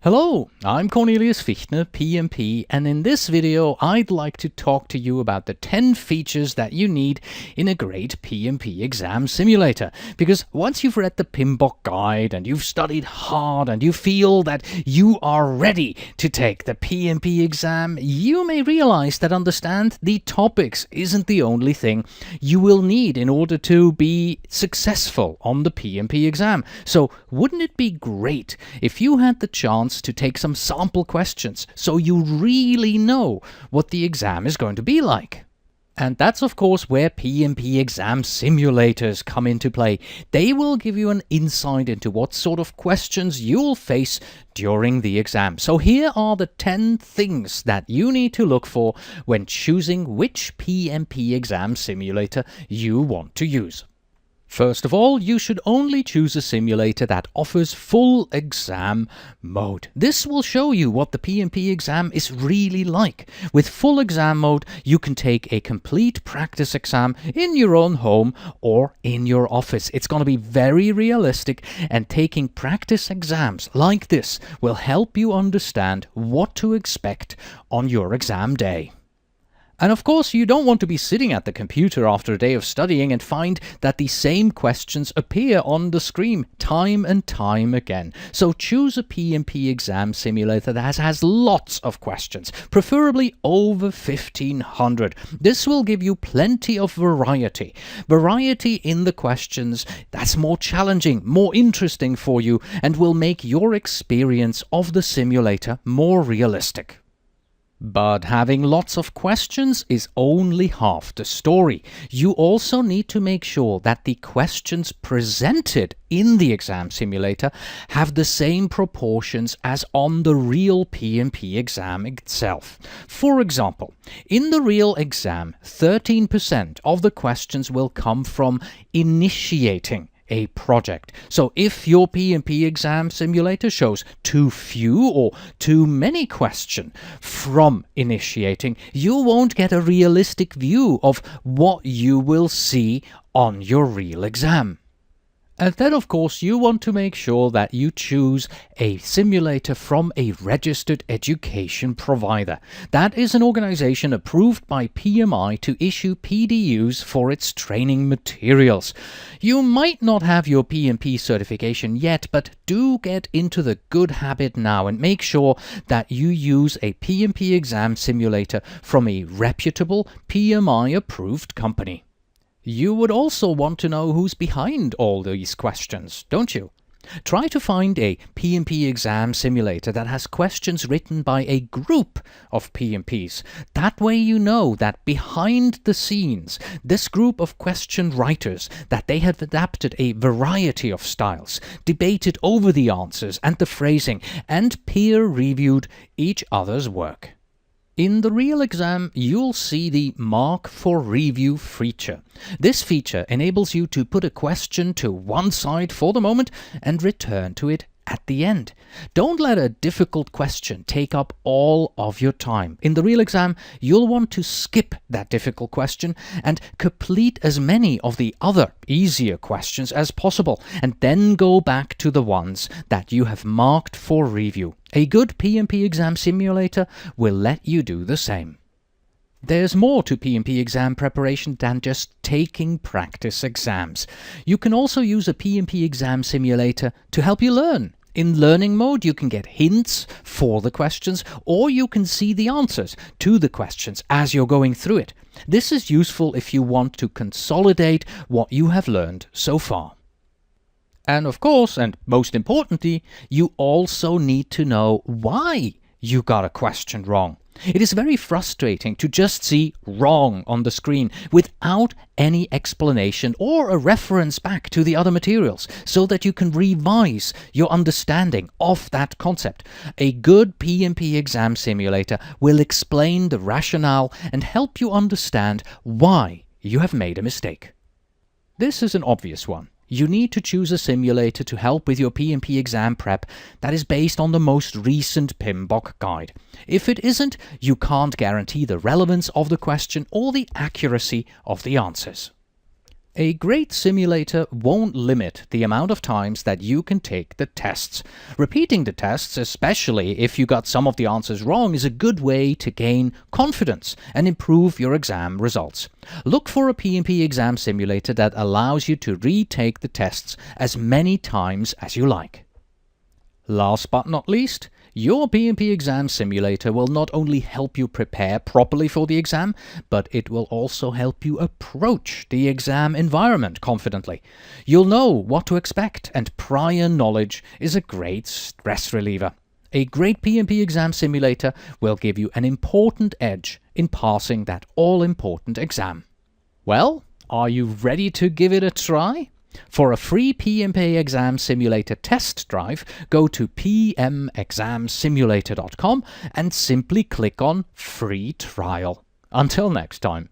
Hello, I'm Cornelius Fichtner, PMP, and in this video I'd like to talk to you about the 10 features that you need in a great PMP exam simulator. Because once you've read the PMBOK guide and you've studied hard and you feel that you are ready to take the PMP exam, you may realize that understand the topics isn't the only thing you will need in order to be successful on the PMP exam. So wouldn't it be great if you had the chance to take some sample questions so you really know what the exam is going to be like? And that's of course where PMP exam simulators come into play. They will give you an insight into what sort of questions you'll face during the exam. So here are the 10 things that you need to look for when choosing which PMP exam simulator you want to use. First of all, you should only choose a simulator that offers full exam mode. This will show you what the PMP exam is really like. With full exam mode, you can take a complete practice exam in your own home or in your office. It's going to be very realistic, and taking practice exams like this will help you understand what to expect on your exam day. And of course, you don't want to be sitting at the computer after a day of studying and find that the same questions appear on the screen time and time again. So choose a PMP exam simulator that has lots of questions, preferably over 1500. This will give you plenty of variety. Variety in the questions that's more challenging, more interesting for you, and will make your experience of the simulator more realistic. But having lots of questions is only half the story. You also need to make sure that the questions presented in the exam simulator have the same proportions as on the real PMP exam itself. For example, in the real exam, 13% of the questions will come from initiating a project. So if your PMP exam simulator shows too few or too many questions from initiating, you won't get a realistic view of what you will see on your real exam. And then, of course, you want to make sure that you choose a simulator from a registered education provider. That is an organization approved by PMI to issue PDUs for its training materials. You might not have your PMP certification yet, but do get into the good habit now and make sure that you use a PMP exam simulator from a reputable PMI-approved company. You would also want to know who's behind all these questions, don't you? Try to find a PMP exam simulator that has questions written by a group of PMPs. That way you know that behind the scenes, this group of question writers, that they have adapted a variety of styles, debated over the answers and the phrasing, and peer-reviewed each other's work. In the real exam, you'll see the Mark for Review feature. This feature enables you to put a question to one side for the moment and return to it at the end. Don't let a difficult question take up all of your time. In the real exam, you'll want to skip that difficult question and complete as many of the other easier questions as possible, and then go back to the ones that you have marked for review. A good PMP exam simulator will let you do the same. There's more to PMP exam preparation than just taking practice exams. You can also use a PMP exam simulator to help you learn. In learning mode, you can get hints for the questions, or you can see the answers to the questions as you're going through it. This is useful if you want to consolidate what you have learned so far. And of course, and most importantly, you also need to know why you got a question wrong. It is very frustrating to just see wrong on the screen without any explanation or a reference back to the other materials so that you can revise your understanding of that concept. A good PMP exam simulator will explain the rationale and help you understand why you have made a mistake. This is an obvious one. You need to choose a simulator to help with your PMP exam prep that is based on the most recent PMBOK guide. If it isn't, you can't guarantee the relevance of the question or the accuracy of the answers. A great simulator won't limit the amount of times that you can take the tests. Repeating the tests, especially if you got some of the answers wrong, is a good way to gain confidence and improve your exam results. Look for a PMP exam simulator that allows you to retake the tests as many times as you like. Last but not least, your PMP exam simulator will not only help you prepare properly for the exam, but it will also help you approach the exam environment confidently. You'll know what to expect, and prior knowledge is a great stress reliever. A great PMP exam simulator will give you an important edge in passing that all-important exam. Well, are you ready to give it a try? For a free PMP exam simulator test drive, go to pmexamsimulator.com and simply click on Free Trial. Until next time.